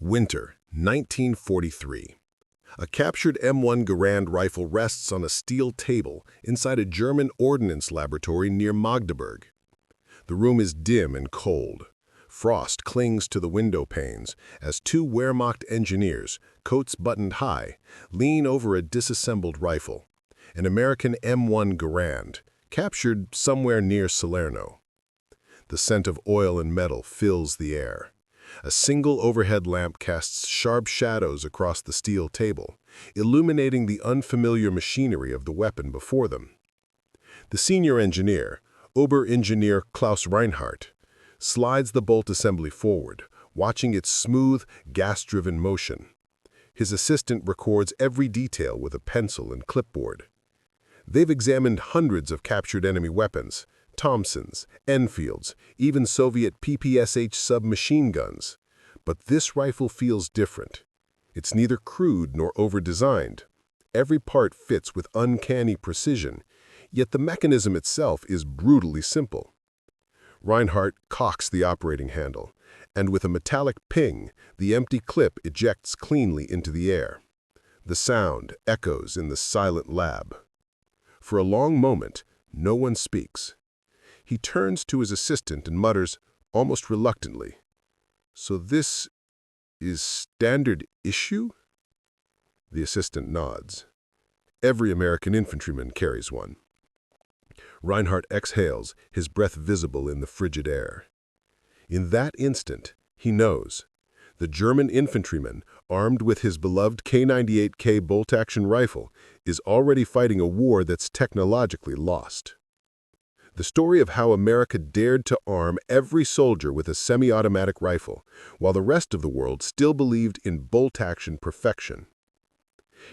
Winter, 1943. A captured M1 Garand rifle rests on a steel table inside a German ordnance laboratory near Magdeburg. The room is dim and cold. Frost clings to the window panes as two Wehrmacht engineers, coats buttoned high, lean over a disassembled rifle, an American M1 Garand, captured somewhere near Salerno. The scent of oil and metal fills the air. A single overhead lamp casts sharp shadows across the steel table, illuminating the unfamiliar machinery of the weapon before them. The senior engineer, Ober-Engineer Klaus Reinhardt, slides the bolt assembly forward, watching its smooth, gas-driven motion. His assistant records every detail with a pencil and clipboard. They've examined hundreds of captured enemy weapons, Thompsons, Enfields, even Soviet PPSH submachine guns. But this rifle feels different. It's neither crude nor over-designed. Every part fits with uncanny precision, yet the mechanism itself is brutally simple. Reinhardt cocks the operating handle, and with a metallic ping, the empty clip ejects cleanly into the air. The sound echoes in the silent lab. For a long moment, no one speaks. He turns to his assistant and mutters, almost reluctantly, "So this is standard issue?" The assistant nods. Every American infantryman carries one. Reinhardt exhales, his breath visible in the frigid air. In that instant, he knows. The German infantryman, armed with his beloved K98K bolt-action rifle, is already fighting a war that's technologically lost. The story of how America dared to arm every soldier with a semi-automatic rifle, while the rest of the world still believed in bolt-action perfection.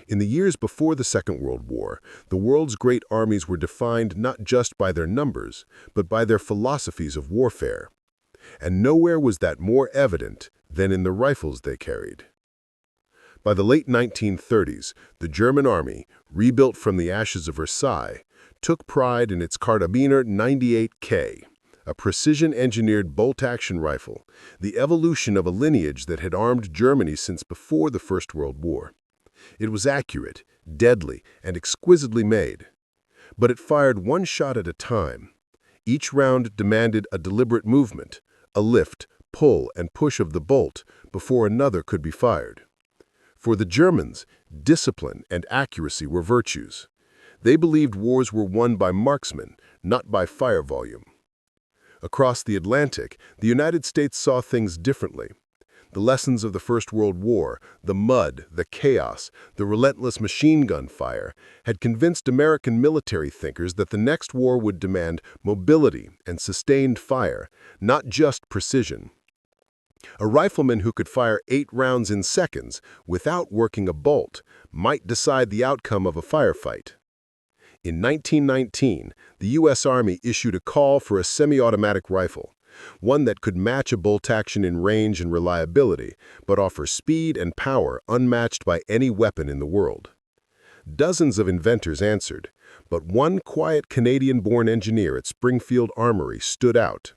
In the years before the Second World War, the world's great armies were defined not just by their numbers, but by their philosophies of warfare. And nowhere was that more evident than in the rifles they carried. By the late 1930s, the German army, rebuilt from the ashes of Versailles, took pride in its Karabiner 98K, a precision-engineered bolt-action rifle, the evolution of a lineage that had armed Germany since before the First World War. It was accurate, deadly, and exquisitely made. But it fired one shot at a time. Each round demanded a deliberate movement, a lift, pull, and push of the bolt before another could be fired. For the Germans, discipline and accuracy were virtues. They believed wars were won by marksmen, not by fire volume. Across the Atlantic, the United States saw things differently. The lessons of the First World War, the mud, the chaos, the relentless machine gun fire, had convinced American military thinkers that the next war would demand mobility and sustained fire, not just precision. A rifleman who could fire 8 rounds in seconds without working a bolt might decide the outcome of a firefight. In 1919, the U.S. Army issued a call for a semi-automatic rifle, one that could match a bolt action in range and reliability, but offer speed and power unmatched by any weapon in the world. Dozens of inventors answered, but one quiet Canadian-born engineer at Springfield Armory stood out: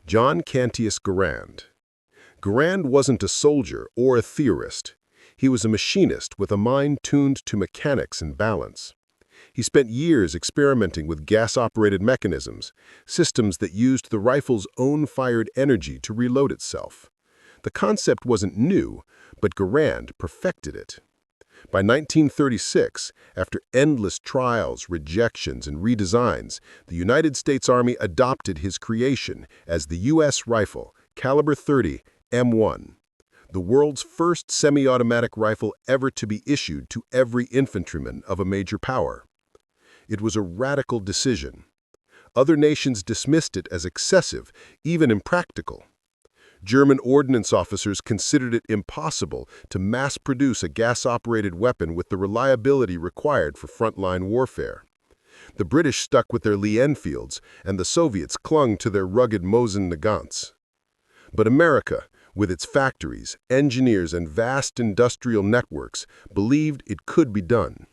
John Cantius Garand. Garand wasn't a soldier or a theorist. He was a machinist with a mind tuned to mechanics and balance. He spent years experimenting with gas-operated mechanisms, systems that used the rifle's own fired energy to reload itself. The concept wasn't new, but Garand perfected it. By 1936, after endless trials, rejections, and redesigns, the United States Army adopted his creation as the U.S. rifle, caliber .30 M1, the world's first semi-automatic rifle ever to be issued to every infantryman of a major power. It was a radical decision. Other nations dismissed it as excessive, even impractical. German ordnance officers considered it impossible to mass-produce a gas-operated weapon with the reliability required for frontline warfare. The British stuck with their Lee Enfields, and the Soviets clung to their rugged Mosin Nagants. But America, with its factories, engineers, and vast industrial networks, believed it could be done.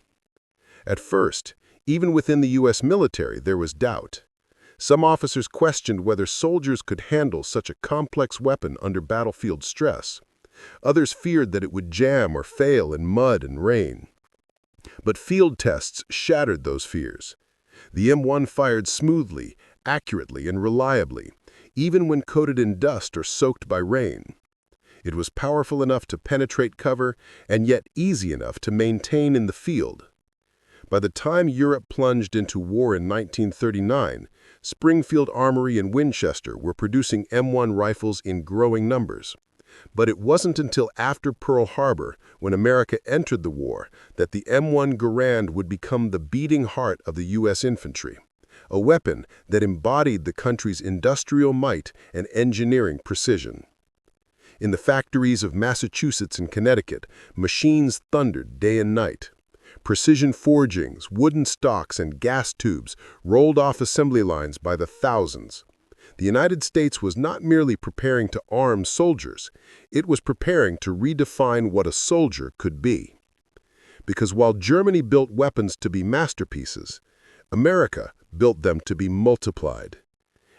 At first, even within the U.S. military, there was doubt. Some officers questioned whether soldiers could handle such a complex weapon under battlefield stress. Others feared that it would jam or fail in mud and rain. But field tests shattered those fears. The M1 fired smoothly, accurately, and reliably, even when coated in dust or soaked by rain. It was powerful enough to penetrate cover and yet easy enough to maintain in the field. By the time Europe plunged into war in 1939, Springfield Armory and Winchester were producing M1 rifles in growing numbers. But it wasn't until after Pearl Harbor, when America entered the war, that the M1 Garand would become the beating heart of the U.S. infantry, a weapon that embodied the country's industrial might and engineering precision. In the factories of Massachusetts and Connecticut, machines thundered day and night. Precision forgings, wooden stocks, and gas tubes rolled off assembly lines by the thousands. The United States was not merely preparing to arm soldiers, it was preparing to redefine what a soldier could be. Because while Germany built weapons to be masterpieces, America built them to be multiplied.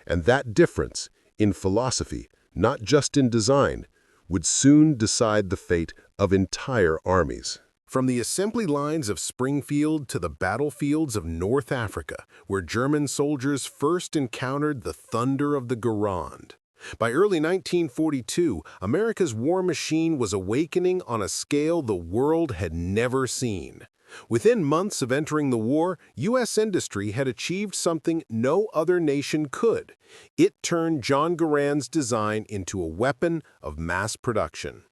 And that difference, in philosophy, not just in design, would soon decide the fate of entire armies. From the assembly lines of Springfield to the battlefields of North Africa, where German soldiers first encountered the thunder of the Garand. By early 1942, America's war machine was awakening on a scale the world had never seen. Within months of entering the war, U.S. industry had achieved something no other nation could. It turned John Garand's design into a weapon of mass production.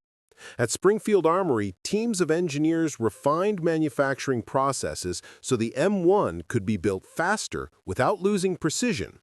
At Springfield Armory, teams of engineers refined manufacturing processes so the M1 could be built faster without losing precision.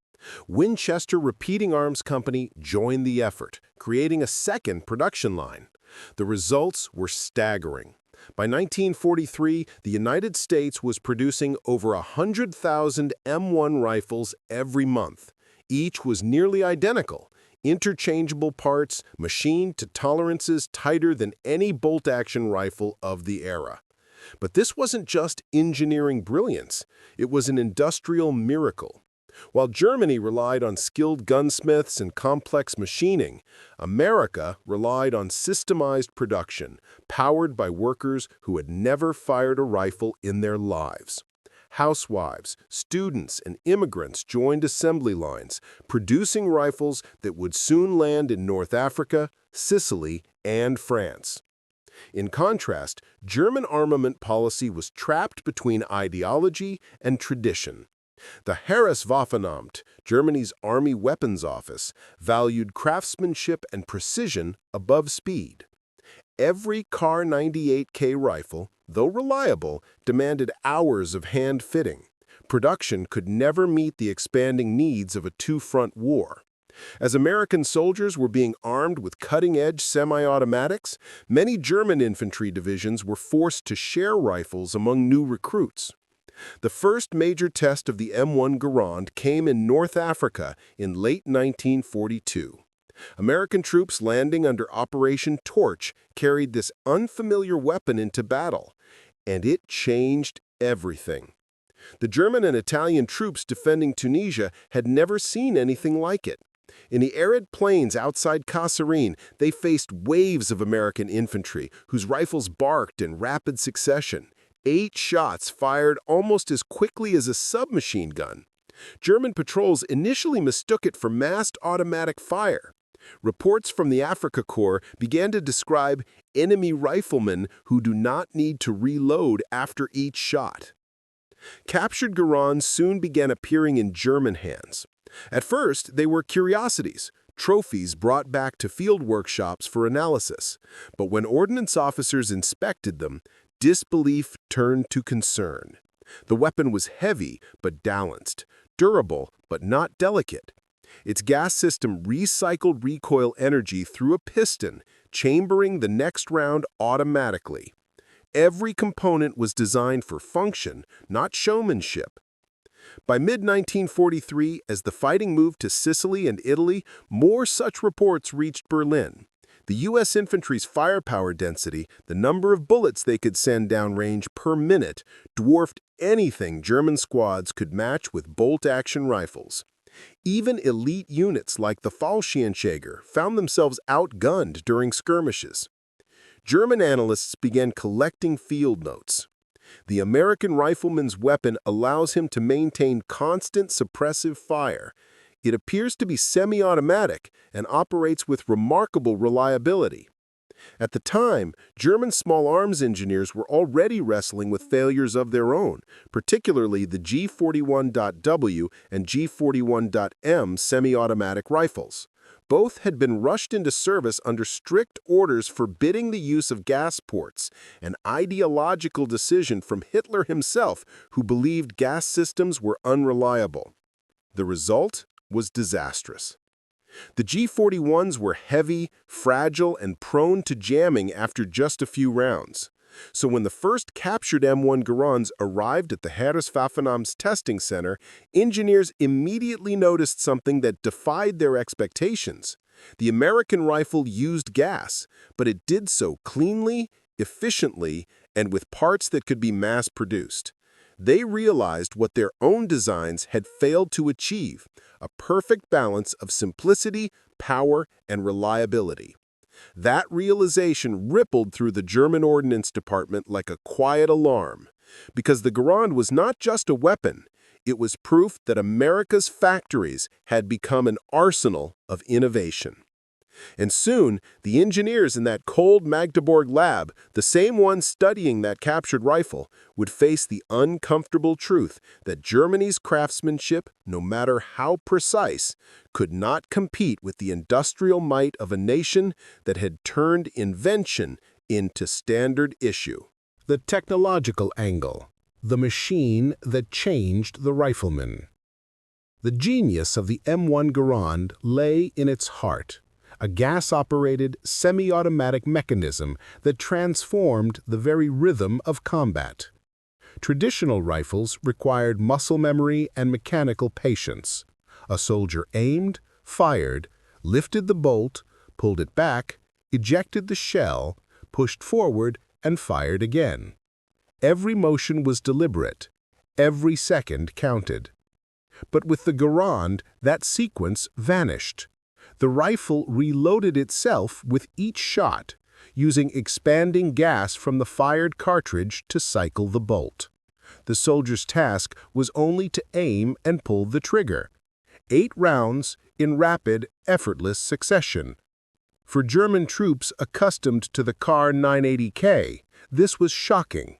Winchester Repeating Arms Company joined the effort, creating a second production line. The results were staggering. By 1943, the United States was producing over 100,000 M1 rifles every month. Each was nearly identical. Interchangeable parts, machined to tolerances tighter than any bolt-action rifle of the era. But this wasn't just engineering brilliance, it was an industrial miracle. While Germany relied on skilled gunsmiths and complex machining, America relied on systemized production, powered by workers who had never fired a rifle in their lives. Housewives, students, and immigrants joined assembly lines, producing rifles that would soon land in North Africa, Sicily, and France. In contrast, German armament policy was trapped between ideology and tradition. The Heereswaffenamt, Germany's Army Weapons Office, valued craftsmanship and precision above speed. Every Kar 98K rifle, though reliable, demanded hours of hand fitting. Production could never meet the expanding needs of a two-front war. As American soldiers were being armed with cutting-edge semi-automatics, many German infantry divisions were forced to share rifles among new recruits. The first major test of the M1 Garand came in North Africa in late 1942. American troops landing under Operation Torch carried this unfamiliar weapon into battle, and it changed everything. The German and Italian troops defending Tunisia had never seen anything like it. In the arid plains outside Kasserine, they faced waves of American infantry whose rifles barked in rapid succession. 8 shots fired almost as quickly as a submachine gun. German patrols initially mistook it for massed automatic fire. Reports from the Africa Corps began to describe enemy riflemen who do not need to reload after each shot. Captured Garands soon began appearing in German hands. At first, they were curiosities, trophies brought back to field workshops for analysis. But when ordnance officers inspected them, disbelief turned to concern. The weapon was heavy but balanced, durable but not delicate. Its gas system recycled recoil energy through a piston, chambering the next round automatically. Every component was designed for function, not showmanship. By mid-1943, as the fighting moved to Sicily and Italy, more such reports reached Berlin. The U.S. infantry's firepower density, the number of bullets they could send downrange per minute, dwarfed anything German squads could match with bolt-action rifles. Even elite units like the Fallschirmjäger found themselves outgunned during skirmishes. German analysts began collecting field notes. The American rifleman's weapon allows him to maintain constant suppressive fire. It appears to be semi-automatic and operates with remarkable reliability. At the time, German small arms engineers were already wrestling with failures of their own, particularly the G41.W and G41.M semi-automatic rifles. Both had been rushed into service under strict orders forbidding the use of gas ports, an ideological decision from Hitler himself, who believed gas systems were unreliable. The result was disastrous. The G41s were heavy, fragile, and prone to jamming after just a few rounds. So when the first captured M1 Garands arrived at the Heereswaffenamt's testing center, engineers immediately noticed something that defied their expectations. The American rifle used gas, but it did so cleanly, efficiently, and with parts that could be mass-produced. They realized what their own designs had failed to achieve, a perfect balance of simplicity, power, and reliability. That realization rippled through the German Ordnance Department like a quiet alarm, because the Garand was not just a weapon, it was proof that America's factories had become an arsenal of innovation. And soon, the engineers in that cold Magdeburg lab, the same ones studying that captured rifle, would face the uncomfortable truth that Germany's craftsmanship, no matter how precise, could not compete with the industrial might of a nation that had turned invention into standard issue. The technological angle, the machine that changed the rifleman. The genius of the M1 Garand lay in its heart. A gas-operated, semi-automatic mechanism that transformed the very rhythm of combat. Traditional rifles required muscle memory and mechanical patience. A soldier aimed, fired, lifted the bolt, pulled it back, ejected the shell, pushed forward, and fired again. Every motion was deliberate. Every second counted. But with the Garand, that sequence vanished. The rifle reloaded itself with each shot, using expanding gas from the fired cartridge to cycle the bolt. The soldier's task was only to aim and pull the trigger. 8 rounds in rapid, effortless succession. For German troops accustomed to the Kar 980K, this was shocking.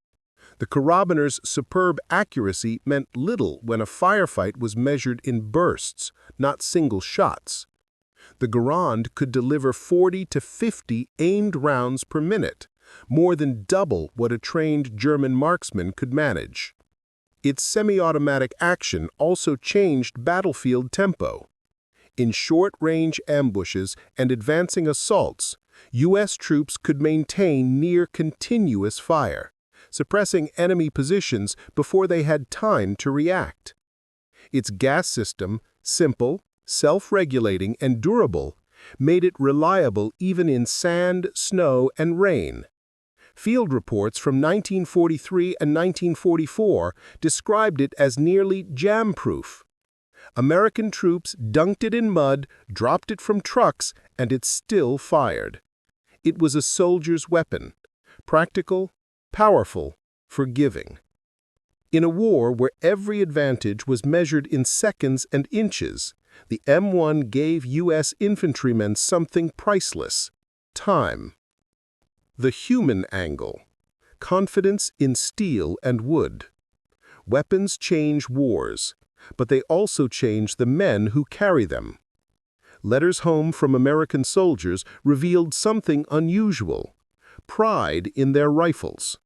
The Karabiner's superb accuracy meant little when a firefight was measured in bursts, not single shots. The Garand could deliver 40 to 50 aimed rounds per minute, more than double what a trained German marksman could manage. Its semi-automatic action also changed battlefield tempo. In short-range ambushes and advancing assaults, U.S. troops could maintain near-continuous fire, suppressing enemy positions before they had time to react. Its gas system, simple, self-regulating, and durable, made it reliable even in sand, snow, and rain. Field reports from 1943 and 1944 described it as nearly jam-proof. American troops dunked it in mud, dropped it from trucks, and it still fired. It was a soldier's weapon, practical, powerful, forgiving. In a war where every advantage was measured in seconds and inches, the M1 gave U.S. infantrymen something priceless: time. The human angle. Confidence in steel and wood. Weapons change wars, but they also change the men who carry them. Letters home from American soldiers revealed something unusual: pride in their rifles.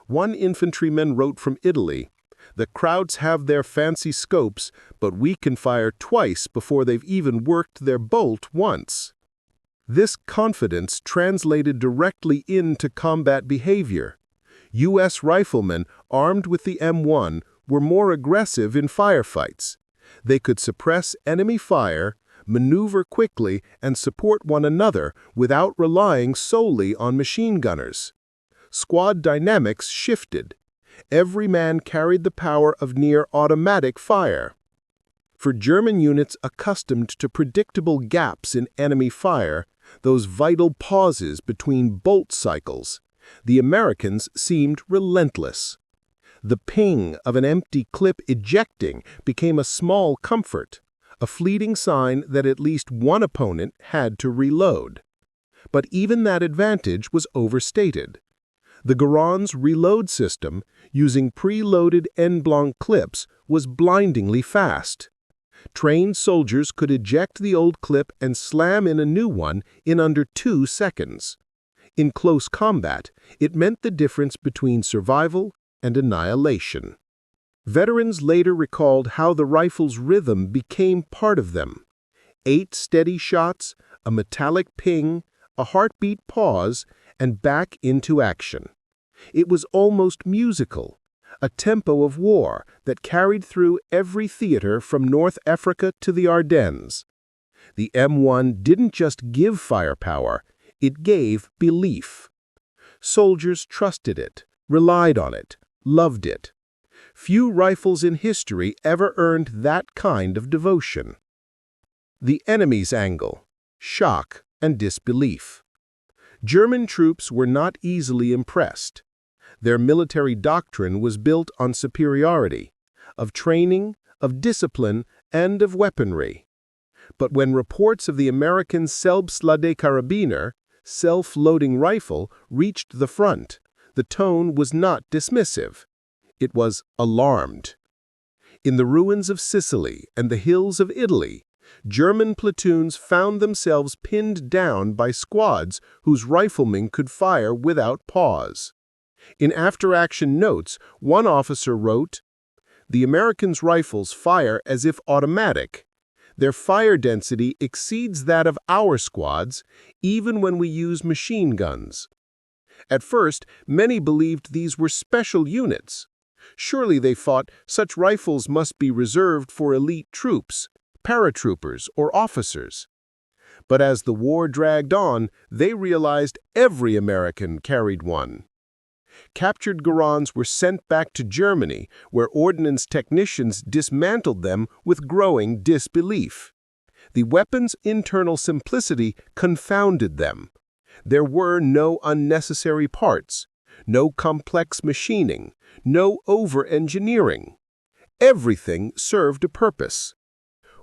One infantryman wrote from Italy, "The Krauts have their fancy scopes, but we can fire twice before they've even worked their bolt once." This confidence translated directly into combat behavior. U.S. riflemen, armed with the M1, were more aggressive in firefights. They could suppress enemy fire, maneuver quickly, and support one another without relying solely on machine gunners. Squad dynamics shifted. Every man carried the power of near-automatic fire. For German units accustomed to predictable gaps in enemy fire, Those vital pauses between bolt cycles. The Americans seemed relentless. The ping of an empty clip ejecting became a small comfort, a fleeting sign that at least one opponent had to reload. But even that advantage was overstated. The Garand's reload system, using pre-loaded en blanc clips, was blindingly fast. Trained soldiers could eject the old clip and slam in a new one in under 2 seconds. In close combat, it meant the difference between survival and annihilation. Veterans later recalled how the rifle's rhythm became part of them. 8 steady shots, a metallic ping, a heartbeat pause, and back into action. It was almost musical, a tempo of war that carried through every theater from North Africa to the Ardennes. The M1 didn't just give firepower, it gave belief. Soldiers trusted it, relied on it, loved it. Few rifles in history ever earned that kind of devotion. The enemy's angle, shock and disbelief. German troops were not easily impressed. Their military doctrine was built on superiority, of training, of discipline, and of weaponry. But when reports of the American Selbstladekarabiner, self-loading rifle, reached the front, the tone was not dismissive. It was alarmed. In the ruins of Sicily and the hills of Italy, German platoons found themselves pinned down by squads whose riflemen could fire without pause. In after-action notes, one officer wrote, "The Americans' rifles fire as if automatic. Their fire density exceeds that of our squads, even when we use machine guns." At first, many believed these were special units. Surely, they thought, such rifles must be reserved for elite troops, paratroopers, or officers. But as the war dragged on, they realized every American carried one. Captured Garands were sent back to Germany, where ordnance technicians dismantled them with growing disbelief. The weapon's internal simplicity confounded them. There were no unnecessary parts, no complex machining, no over-engineering. Everything served a purpose.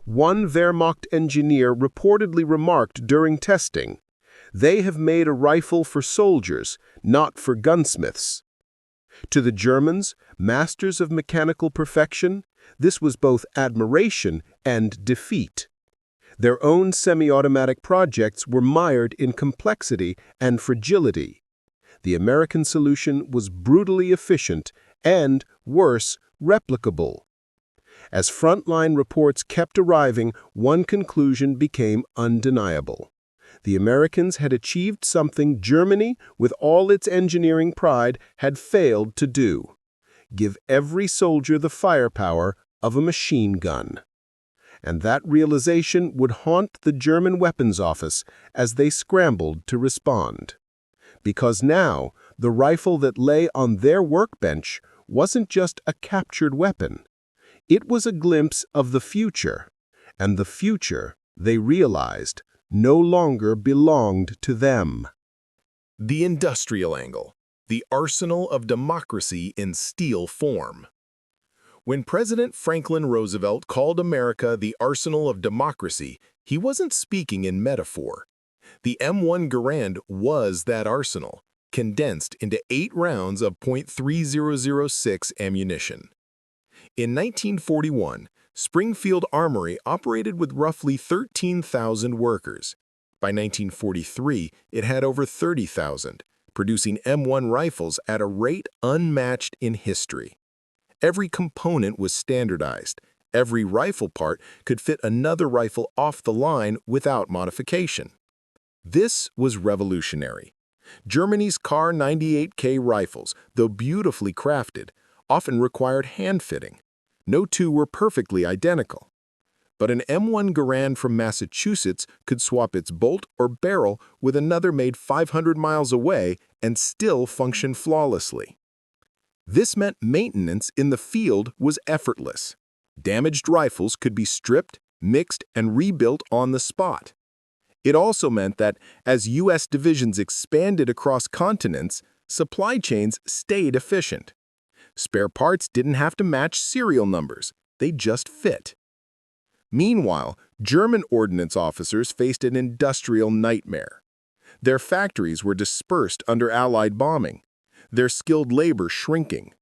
One Wehrmacht engineer reportedly remarked during testing, "They have made a rifle for soldiers, not for gunsmiths." To the Germans, masters of mechanical perfection, this was both admiration and defeat. Their own semi-automatic projects were mired in complexity and fragility. The American solution was brutally efficient and, worse, replicable. As frontline reports kept arriving, one conclusion became undeniable. The Americans had achieved something Germany, with all its engineering pride, had failed to do: give every soldier the firepower of a machine gun. And that realization would haunt the German weapons office as they scrambled to respond. Because now, the rifle that lay on their workbench wasn't just a captured weapon. It was a glimpse of the future, and the future, they realized, no longer belonged to them. The industrial angle, the arsenal of democracy in steel form. When President Franklin Roosevelt called America the arsenal of democracy, he wasn't speaking in metaphor. The M1 Garand was that arsenal, condensed into 8 rounds of .3006 ammunition. In 1941, Springfield Armory operated with roughly 13,000 workers. By 1943, it had over 30,000, producing M1 rifles at a rate unmatched in history. Every component was standardized. Every rifle part could fit another rifle off the line without modification. This was revolutionary. Germany's Kar 98K rifles, though beautifully crafted, often required hand-fitting. No two were perfectly identical. But an M1 Garand from Massachusetts could swap its bolt or barrel with another made 500 miles away and still function flawlessly. This meant maintenance in the field was effortless. Damaged rifles could be stripped, mixed, and rebuilt on the spot. It also meant that as U.S. divisions expanded across continents, supply chains stayed efficient. Spare parts didn't have to match serial numbers, they just fit. Meanwhile, German ordnance officers faced an industrial nightmare. Their factories were dispersed under Allied bombing, their skilled labor shrinking.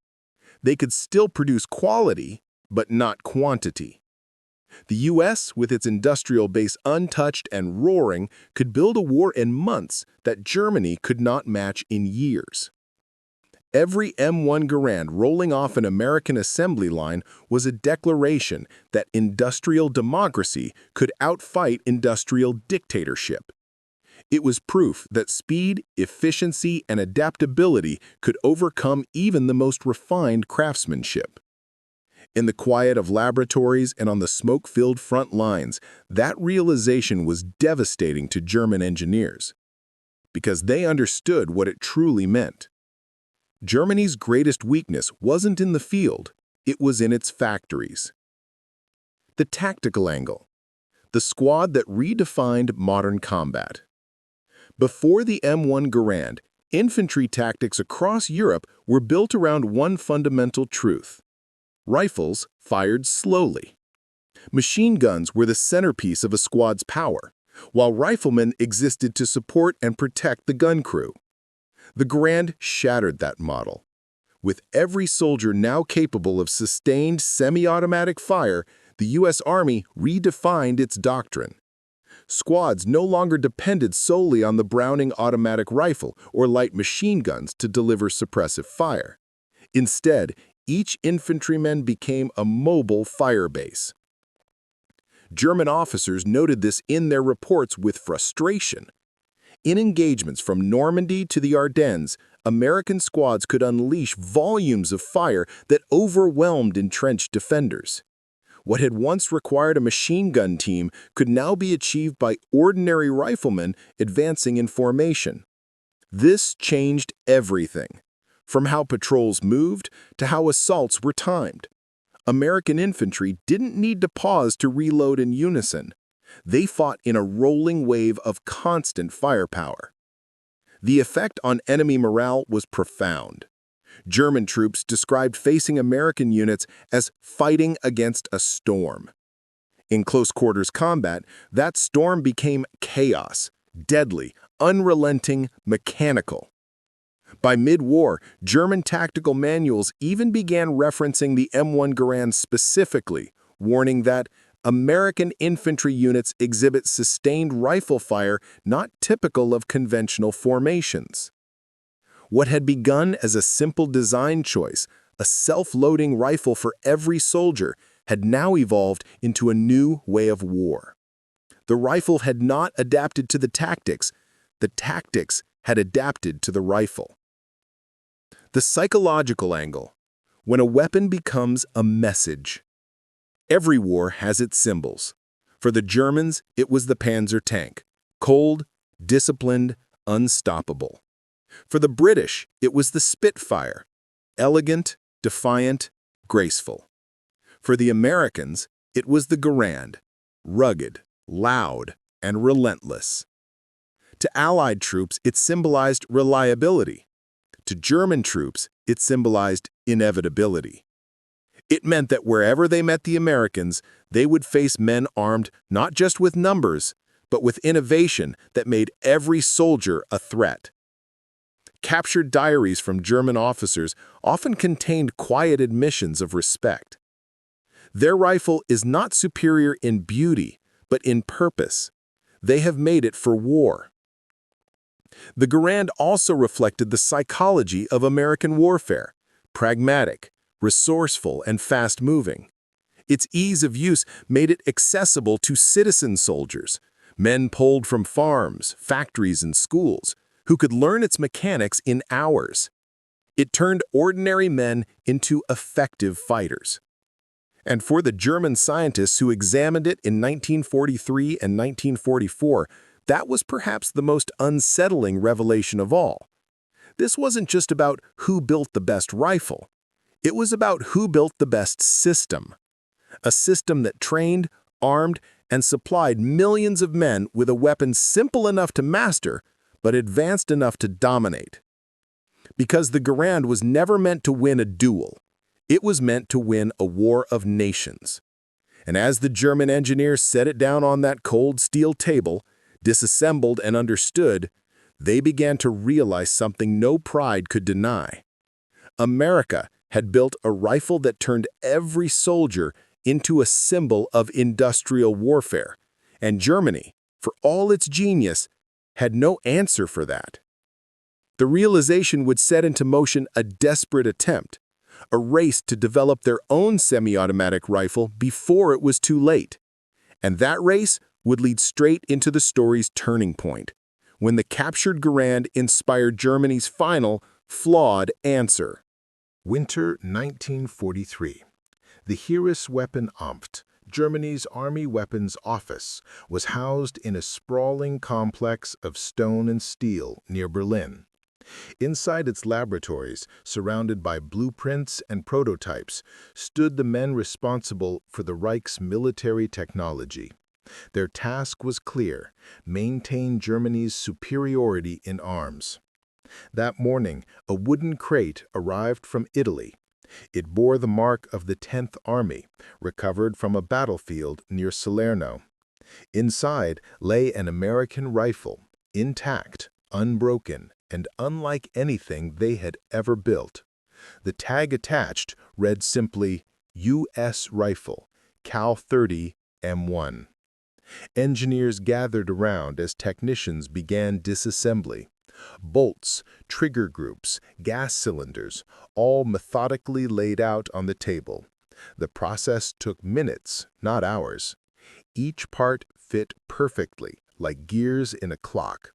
They could still produce quality, but not quantity. The U.S., with its industrial base untouched and roaring, could build a war in months that Germany could not match in years. Every M1 Garand rolling off an American assembly line was a declaration that industrial democracy could outfight industrial dictatorship. It was proof that speed, efficiency, and adaptability could overcome even the most refined craftsmanship. In the quiet of laboratories and on the smoke-filled front lines, that realization was devastating to German engineers, because they understood what it truly meant. Germany's greatest weakness wasn't in the field, it was in its factories. The tactical angle. The squad that redefined modern combat. Before the M1 Garand, infantry tactics across Europe were built around one fundamental truth. Rifles fired slowly. Machine guns were the centerpiece of a squad's power, while riflemen existed to support and protect the gun crew. The Garand shattered that model. With every soldier now capable of sustained semi-automatic fire, the U.S. Army redefined its doctrine. Squads no longer depended solely on the Browning automatic rifle or light machine guns to deliver suppressive fire. Instead, each infantryman became a mobile fire base. German officers noted this in their reports with frustration. In engagements from Normandy to the Ardennes, American squads could unleash volumes of fire that overwhelmed entrenched defenders. What had once required a machine gun team could now be achieved by ordinary riflemen advancing in formation. This changed everything, from how patrols moved to how assaults were timed. American infantry didn't need to pause to reload in unison. They fought in a rolling wave of constant firepower. The effect on enemy morale was profound. German troops described facing American units as fighting against a storm. In close-quarters combat, that storm became chaos, deadly, unrelenting, mechanical. By mid-war, German tactical manuals even began referencing the M1 Garand specifically, warning that American infantry units exhibit sustained rifle fire not typical of conventional formations. What had begun as a simple design choice, a self-loading rifle for every soldier, had now evolved into a new way of war. The rifle had not adapted to the tactics had adapted to the rifle. The psychological angle. When a weapon becomes a message. Every war has its symbols. For the Germans, it was the Panzer tank, cold, disciplined, unstoppable. For the British, it was the Spitfire, elegant, defiant, graceful. For the Americans, it was the Garand, rugged, loud, and relentless. To Allied troops, it symbolized reliability. To German troops, it symbolized inevitability. It meant that wherever they met the Americans, they would face men armed not just with numbers, but with innovation that made every soldier a threat. Captured diaries from German officers often contained quiet admissions of respect. Their rifle is not superior in beauty, but in purpose. They have made it for war. The Garand also reflected the psychology of American warfare, pragmatic, resourceful, and fast-moving. Its ease of use made it accessible to citizen soldiers, men pulled from farms, factories, and schools, who could learn its mechanics in hours. It turned ordinary men into effective fighters. And for the German scientists who examined it in 1943 and 1944, that was perhaps the most unsettling revelation of all. This wasn't just about who built the best rifle. It was about who built the best system. A system that trained, armed, and supplied millions of men with a weapon simple enough to master, but advanced enough to dominate. Because the Garand was never meant to win a duel, it was meant to win a war of nations. And as the German engineers set it down on that cold steel table, disassembled and understood, they began to realize something no pride could deny. America had built a rifle that turned every soldier into a symbol of industrial warfare, and Germany, for all its genius, had no answer for that. The realization would set into motion a desperate attempt, a race to develop their own semi-automatic rifle before it was too late. And that race would lead straight into the story's turning point, when the captured Garand inspired Germany's final, flawed answer. Winter 1943. The Heereswaffenamt, Germany's Army Weapons Office, was housed in a sprawling complex of stone and steel near Berlin. Inside its laboratories, surrounded by blueprints and prototypes, stood the men responsible for the Reich's military technology. Their task was clear: maintain Germany's superiority in arms. That morning, a wooden crate arrived from Italy. It bore the mark of the 10th Army, recovered from a battlefield near Salerno. Inside lay an American rifle, intact, unbroken, and unlike anything they had ever built. The tag attached read simply, U.S. Rifle, Cal 30 M1. Engineers gathered around as technicians began disassembly. Bolts, trigger groups, gas cylinders, all methodically laid out on the table. The process took minutes, not hours. Each part fit perfectly, like gears in a clock.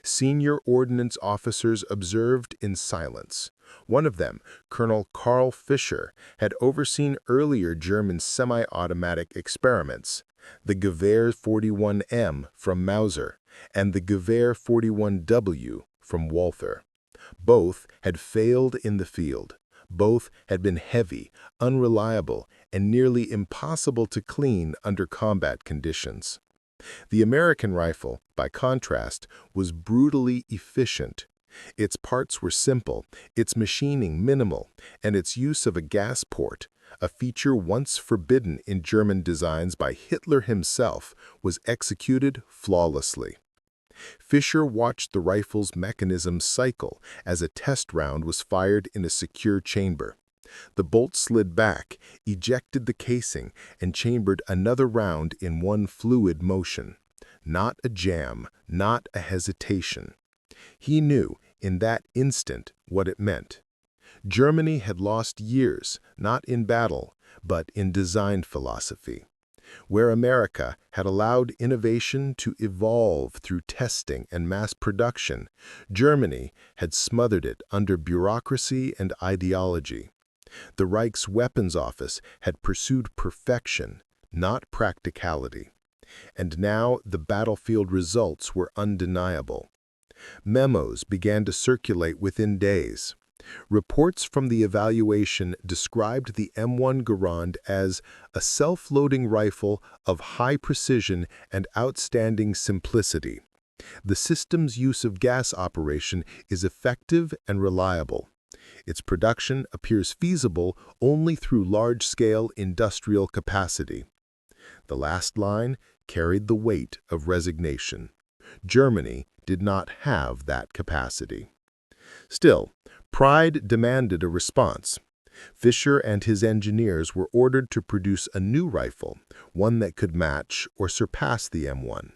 Senior ordnance officers observed in silence. One of them, Colonel Karl Fischer, had overseen earlier German semi-automatic experiments, the Gewehr 41M from Mauser and the Gewehr 41W from Walther. Both had failed in the field. Both had been heavy, unreliable, and nearly impossible to clean under combat conditions. The American rifle, by contrast, was brutally efficient. Its parts were simple, its machining minimal, and its use of a gas port, a feature once forbidden in German designs by Hitler himself, was executed flawlessly. Fischer watched the rifle's mechanism cycle as a test round was fired in a secure chamber. The bolt slid back, ejected the casing, and chambered another round in one fluid motion. Not a jam, not a hesitation. He knew, in that instant, what it meant. Germany had lost years, not in battle, but in design philosophy. Where America had allowed innovation to evolve through testing and mass production, Germany had smothered it under bureaucracy and ideology. The Reich's weapons office had pursued perfection, not practicality. And now the battlefield results were undeniable. Memos began to circulate within days. Reports from the evaluation described the M1 Garand as a self-loading rifle of high precision and outstanding simplicity. The system's use of gas operation is effective and reliable. Its production appears feasible only through large-scale industrial capacity. The last line carried the weight of resignation. Germany did not have that capacity. Still, pride demanded a response. Fischer and his engineers were ordered to produce a new rifle, one that could match or surpass the M1.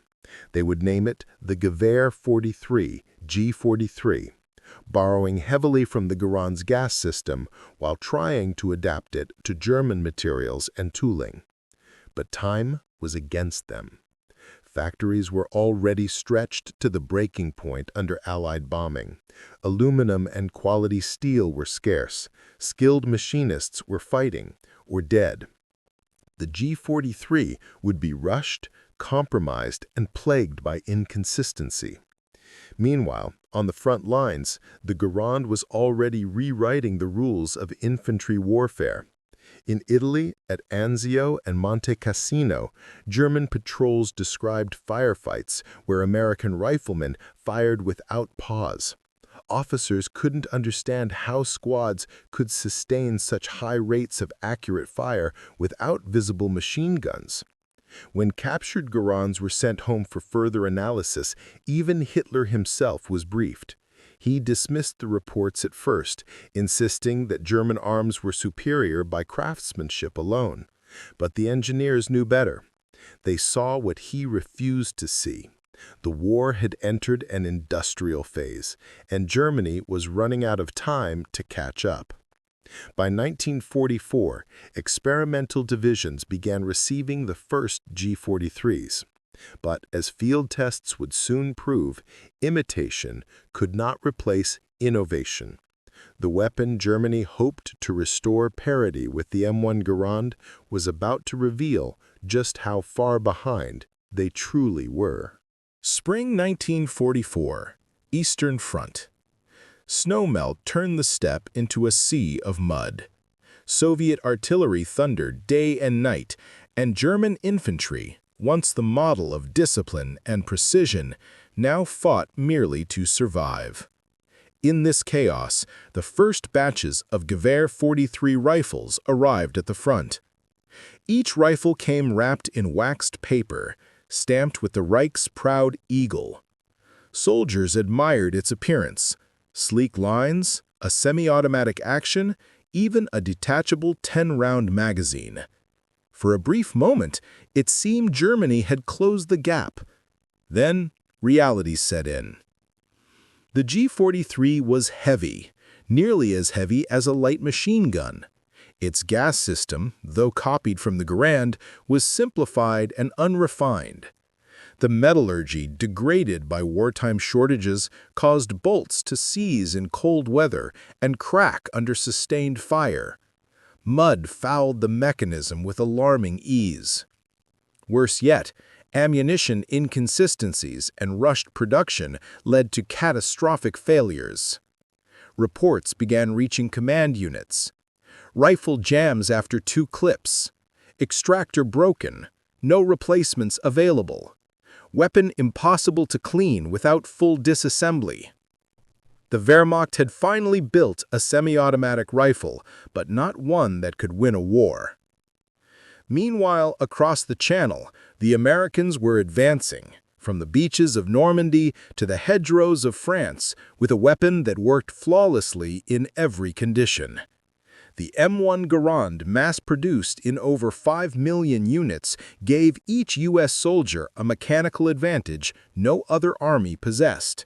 They would name it the Gewehr 43, G43, borrowing heavily from the Garand's gas system while trying to adapt it to German materials and tooling. But time was against them. Factories were already stretched to the breaking point under Allied bombing. Aluminum and quality steel were scarce. Skilled machinists were fighting or dead. The G43 would be rushed, compromised, and plagued by inconsistency. Meanwhile, on the front lines, the Garand was already rewriting the rules of infantry warfare. In Italy, at Anzio and Monte Cassino, German patrols described firefights where American riflemen fired without pause. Officers couldn't understand how squads could sustain such high rates of accurate fire without visible machine guns. When captured Garands were sent home for further analysis, even Hitler himself was briefed. He dismissed the reports at first, insisting that German arms were superior by craftsmanship alone. But the engineers knew better. They saw what he refused to see. The war had entered an industrial phase, and Germany was running out of time to catch up. By 1944, experimental divisions began receiving the first G-43s. But as field tests would soon prove, imitation could not replace innovation. The weapon Germany hoped to restore parity with the M1 Garand was about to reveal just how far behind they truly were. Spring 1944, Eastern Front. Snowmelt turned the steppe into a sea of mud. Soviet artillery thundered day and night, and German infantry, once the model of discipline and precision, now fought merely to survive. In this chaos, the first batches of Gewehr 43 rifles arrived at the front. Each rifle came wrapped in waxed paper, stamped with the Reich's proud eagle. Soldiers admired its appearance. Sleek lines, a semi-automatic action, even a detachable 10-round magazine. For a brief moment, it seemed Germany had closed the gap. Then, reality set in. The G-43 was heavy, nearly as heavy as a light machine gun. Its gas system, though copied from the Garand, was simplified and unrefined. The metallurgy, degraded by wartime shortages, caused bolts to seize in cold weather and crack under sustained fire. Mud fouled the mechanism with alarming ease. Worse yet, ammunition inconsistencies and rushed production led to catastrophic failures. Reports began reaching command units. Rifle jams after 2 clips. Extractor broken. No replacements available. Weapon impossible to clean without full disassembly. The Wehrmacht had finally built a semi-automatic rifle, but not one that could win a war. Meanwhile, across the Channel, the Americans were advancing, from the beaches of Normandy to the hedgerows of France, with a weapon that worked flawlessly in every condition. The M1 Garand, mass-produced in over 5 million units, gave each U.S. soldier a mechanical advantage no other army possessed.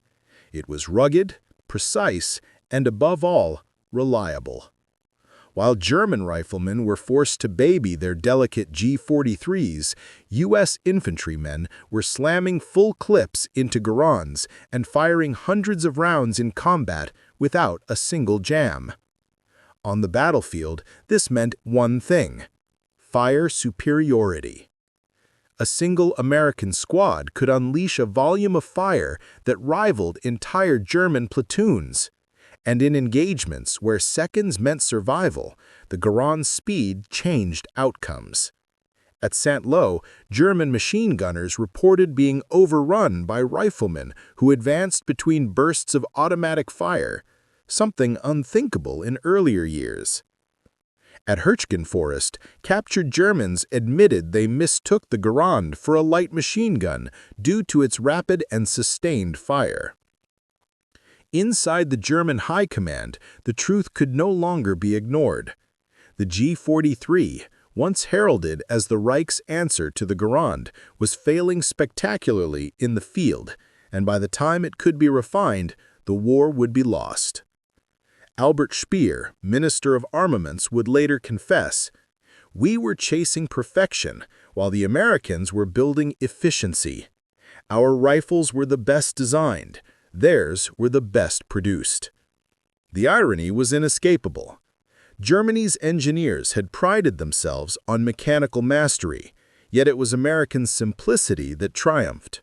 It was rugged, precise, and above all, reliable. While German riflemen were forced to baby their delicate G-43s, U.S. infantrymen were slamming full clips into Garands and firing hundreds of rounds in combat without a single jam. On the battlefield, this meant one thing: fire superiority. A single American squad could unleash a volume of fire that rivaled entire German platoons. And in engagements where seconds meant survival, the Garand's speed changed outcomes. At Saint-Lô, German machine gunners reported being overrun by riflemen who advanced between bursts of automatic fire, something unthinkable in earlier years. At Hirschgen Forest, captured Germans admitted they mistook the Garand for a light machine gun due to its rapid and sustained fire. Inside the German High Command, the truth could no longer be ignored. The G-43, once heralded as the Reich's answer to the Garand, was failing spectacularly in the field, and by the time it could be refined, the war would be lost. Albert Speer, Minister of Armaments, would later confess, "We were chasing perfection, while the Americans were building efficiency. Our rifles were the best designed. Theirs were the best produced." The irony was inescapable. Germany's engineers had prided themselves on mechanical mastery, yet it was American simplicity that triumphed.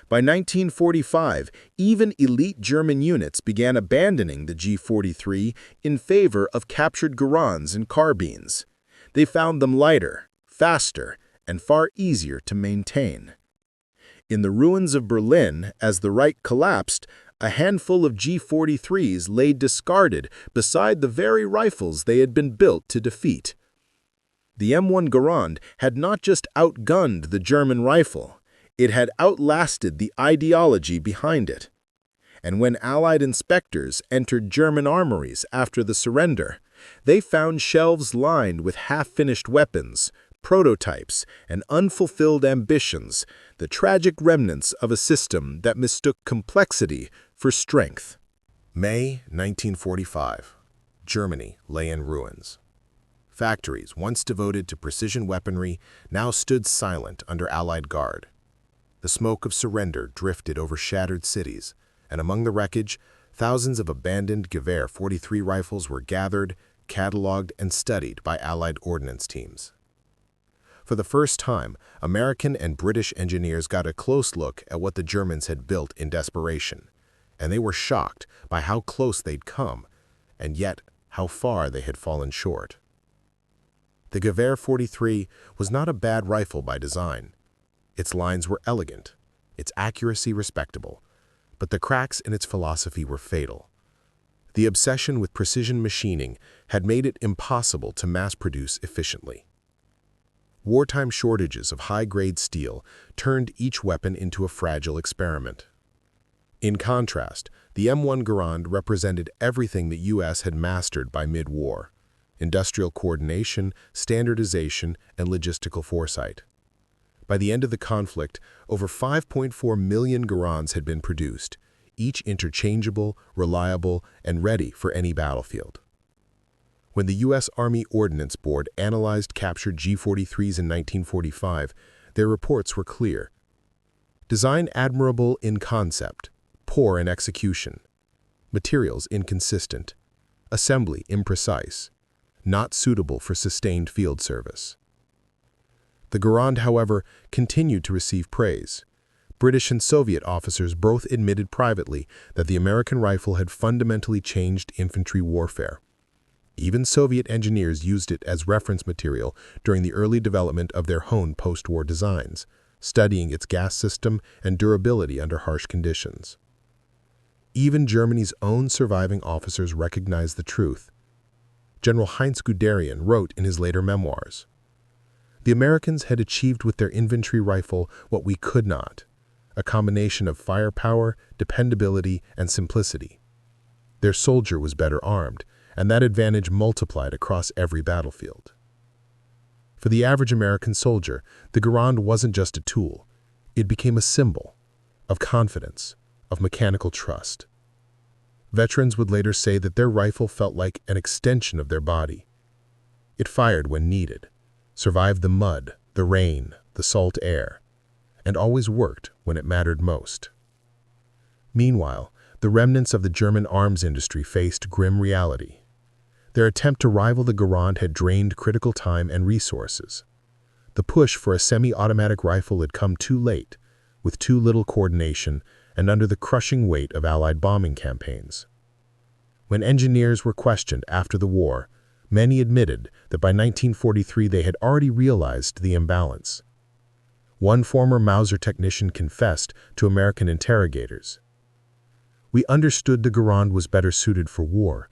By 1945, even elite German units began abandoning the G-43 in favor of captured Garands and carbines. They found them lighter, faster, and far easier to maintain. In the ruins of Berlin, as the Reich collapsed, a handful of G-43s lay discarded beside the very rifles they had been built to defeat. The M1 Garand had not just outgunned the German rifle, it had outlasted the ideology behind it. And when Allied inspectors entered German armories after the surrender, they found shelves lined with half-finished weapons, prototypes, and unfulfilled ambitions, the tragic remnants of a system that mistook complexity for strength. May 1945. Germany lay in ruins. Factories, once devoted to precision weaponry, now stood silent under Allied guard. The smoke of surrender drifted over shattered cities, and among the wreckage, thousands of abandoned Gewehr 43 rifles were gathered, cataloged, and studied by Allied ordnance teams. For the first time, American and British engineers got a close look at what the Germans had built in desperation, and they were shocked by how close they'd come, and yet how far they had fallen short. The Gewehr 43 was not a bad rifle by design. Its lines were elegant, its accuracy respectable, but the cracks in its philosophy were fatal. The obsession with precision machining had made it impossible to mass-produce efficiently. Wartime shortages of high-grade steel turned each weapon into a fragile experiment. In contrast, the M1 Garand represented everything the U.S. had mastered by mid-war: industrial coordination, standardization, and logistical foresight. By the end of the conflict, over 5.4 million Garands had been produced, each interchangeable, reliable, and ready for any battlefield. When the U.S. Army Ordnance Board analyzed captured G-43s in 1945, their reports were clear. Design admirable in concept, poor in execution. Materials inconsistent. Assembly imprecise. Not suitable for sustained field service. The Garand, however, continued to receive praise. British and Soviet officers both admitted privately that the American rifle had fundamentally changed infantry warfare. Even Soviet engineers used it as reference material during the early development of their own post-war designs, studying its gas system and durability under harsh conditions. Even Germany's own surviving officers recognized the truth. General Heinz Guderian wrote in his later memoirs, "The Americans had achieved with their infantry rifle what we could not, a combination of firepower, dependability, and simplicity. Their soldier was better armed, and that advantage multiplied across every battlefield." For the average American soldier, the Garand wasn't just a tool. It became a symbol of confidence, of mechanical trust. Veterans would later say that their rifle felt like an extension of their body. It fired when needed, survived the mud, the rain, the salt air, and always worked when it mattered most. Meanwhile, the remnants of the German arms industry faced grim reality. Their attempt to rival the Garand had drained critical time and resources. The push for a semi-automatic rifle had come too late, with too little coordination and under the crushing weight of Allied bombing campaigns. When engineers were questioned after the war, many admitted that by 1943 they had already realized the imbalance. One former Mauser technician confessed to American interrogators, "We understood the Garand was better suited for war,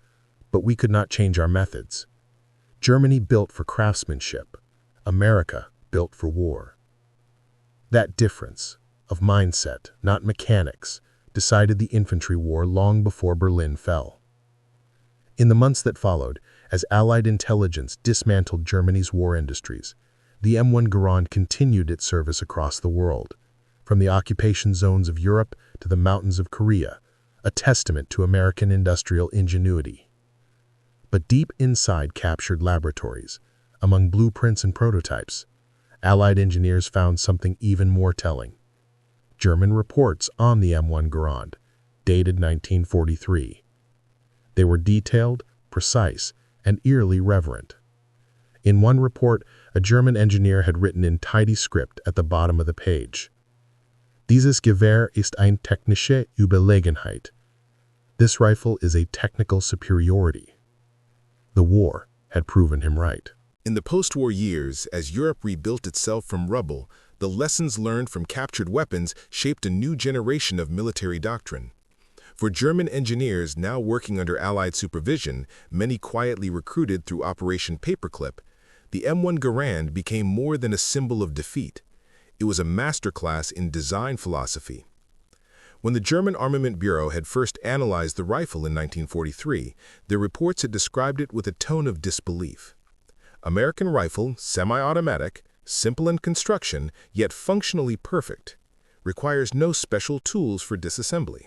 but we could not change our methods. Germany built for craftsmanship, America built for war." That difference, of mindset, not mechanics, decided the infantry war long before Berlin fell. In the months that followed, as Allied intelligence dismantled Germany's war industries, the M1 Garand continued its service across the world, from the occupation zones of Europe to the mountains of Korea, a testament to American industrial ingenuity. But deep inside captured laboratories, among blueprints and prototypes, Allied engineers found something even more telling. German reports on the M1 Garand, dated 1943. They were detailed, precise, and eerily reverent. In one report, a German engineer had written in tidy script at the bottom of the page, "Dieses Gewehr ist eine technische Überlegenheit." This rifle is a technical superiority. The war had proven him right. In the post-war years, as Europe rebuilt itself from rubble, the lessons learned from captured weapons shaped a new generation of military doctrine. For German engineers now working under Allied supervision, many quietly recruited through Operation Paperclip, the M1 Garand became more than a symbol of defeat. It was a masterclass in design philosophy. When the German Armament Bureau had first analyzed the rifle in 1943, their reports had described it with a tone of disbelief. American rifle, semi-automatic, simple in construction, yet functionally perfect, requires no special tools for disassembly.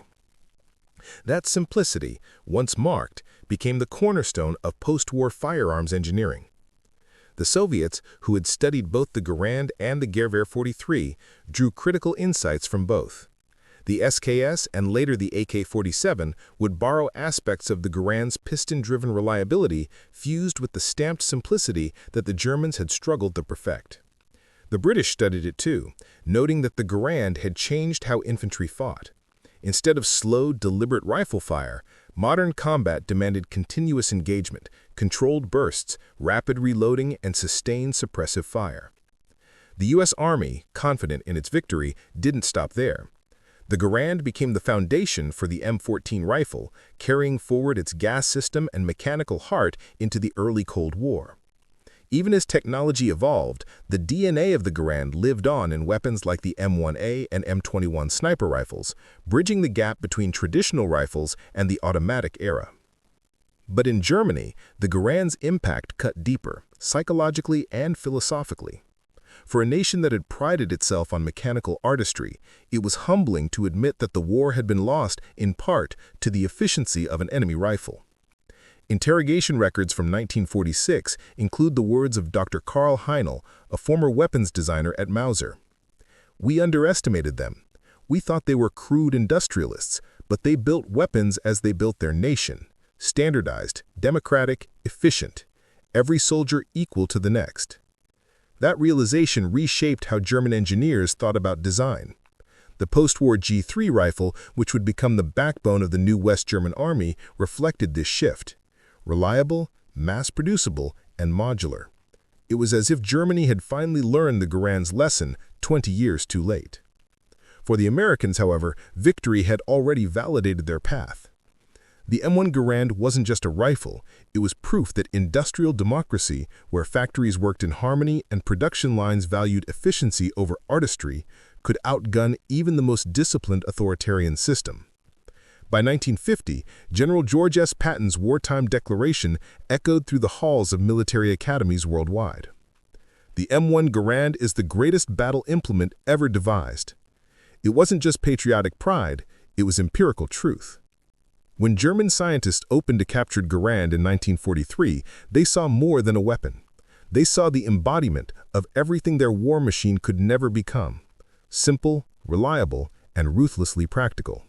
That simplicity, once marked, became the cornerstone of post-war firearms engineering. The Soviets, who had studied both the Garand and the Gewehr 43, drew critical insights from both. The SKS and later the AK-47 would borrow aspects of the Garand's piston-driven reliability fused with the stamped simplicity that the Germans had struggled to perfect. The British studied it too, noting that the Garand had changed how infantry fought. Instead of slow, deliberate rifle fire, modern combat demanded continuous engagement, controlled bursts, rapid reloading, and sustained suppressive fire. The U.S. Army, confident in its victory, didn't stop there. The Garand became the foundation for the M14 rifle, carrying forward its gas system and mechanical heart into the early Cold War. Even as technology evolved, the DNA of the Garand lived on in weapons like the M1A and M21 sniper rifles, bridging the gap between traditional rifles and the automatic era. But in Germany, the Garand's impact cut deeper, psychologically and philosophically. For a nation that had prided itself on mechanical artistry, it was humbling to admit that the war had been lost in part to the efficiency of an enemy rifle. Interrogation records from 1946 include the words of Dr. Karl Heinl, a former weapons designer at Mauser. "We underestimated them. We thought they were crude industrialists, but they built weapons as they built their nation, standardized, democratic, efficient, every soldier equal to the next." That realization reshaped how German engineers thought about design. The post-war G3 rifle, which would become the backbone of the new West German Army, reflected this shift. Reliable, mass-producible, and modular. It was as if Germany had finally learned the Garand's lesson 20 years too late. For the Americans, however, victory had already validated their path. The M1 Garand wasn't just a rifle, it was proof that industrial democracy, where factories worked in harmony and production lines valued efficiency over artistry, could outgun even the most disciplined authoritarian system. By 1950, General George S. Patton's wartime declaration echoed through the halls of military academies worldwide. The M1 Garand is the greatest battle implement ever devised. It wasn't just patriotic pride, it was empirical truth. When German scientists opened a captured Garand in 1943, they saw more than a weapon. They saw the embodiment of everything their war machine could never become: simple, reliable, and ruthlessly practical.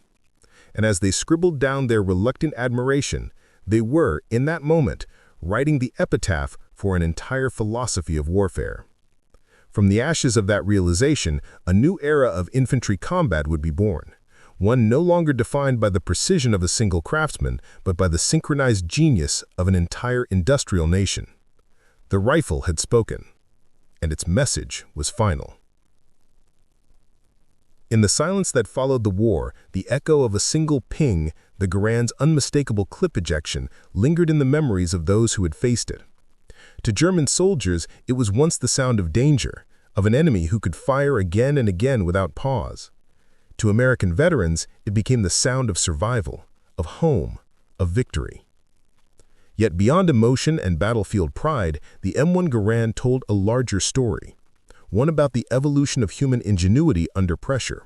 And as they scribbled down their reluctant admiration, they were, in that moment, writing the epitaph for an entire philosophy of warfare. From the ashes of that realization, a new era of infantry combat would be born. One no longer defined by the precision of a single craftsman, but by the synchronized genius of an entire industrial nation. The rifle had spoken, and its message was final. In the silence that followed the war, the echo of a single ping, the Garand's unmistakable clip ejection, lingered in the memories of those who had faced it. To German soldiers, it was once the sound of danger, of an enemy who could fire again and again without pause. To American veterans, it became the sound of survival, of home, of victory. Yet beyond emotion and battlefield pride, the M1 Garand told a larger story, one about the evolution of human ingenuity under pressure.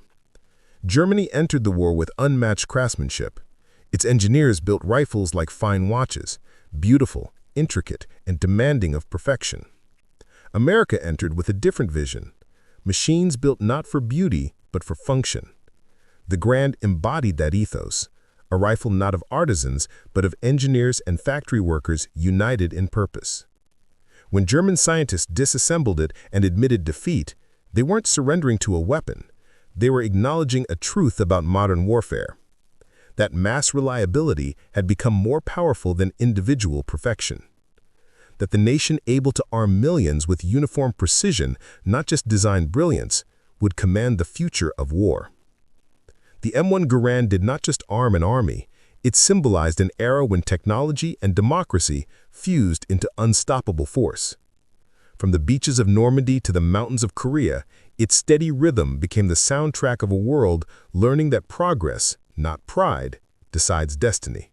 Germany entered the war with unmatched craftsmanship. Its engineers built rifles like fine watches, beautiful, intricate, and demanding of perfection. America entered with a different vision, machines built not for beauty, but for function. The Garand embodied that ethos, a rifle not of artisans, but of engineers and factory workers united in purpose. When German scientists disassembled it and admitted defeat, they weren't surrendering to a weapon. They were acknowledging a truth about modern warfare. That mass reliability had become more powerful than individual perfection. that the nation able to arm millions with uniform precision, not just design brilliance, would command the future of war. The M1 Garand did not just arm an army, it symbolized an era when technology and democracy fused into unstoppable force. From the beaches of Normandy to the mountains of Korea, its steady rhythm became the soundtrack of a world learning that progress, not pride, decides destiny.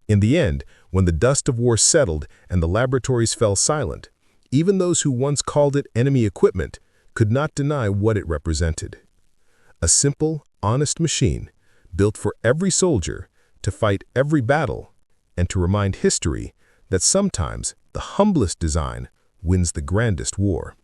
In the end, when the dust of war settled and the laboratories fell silent, even those who once called it enemy equipment could not deny what it represented. A simple, honest machine, built for every soldier, to fight every battle, and to remind history that sometimes the humblest design wins the grandest war.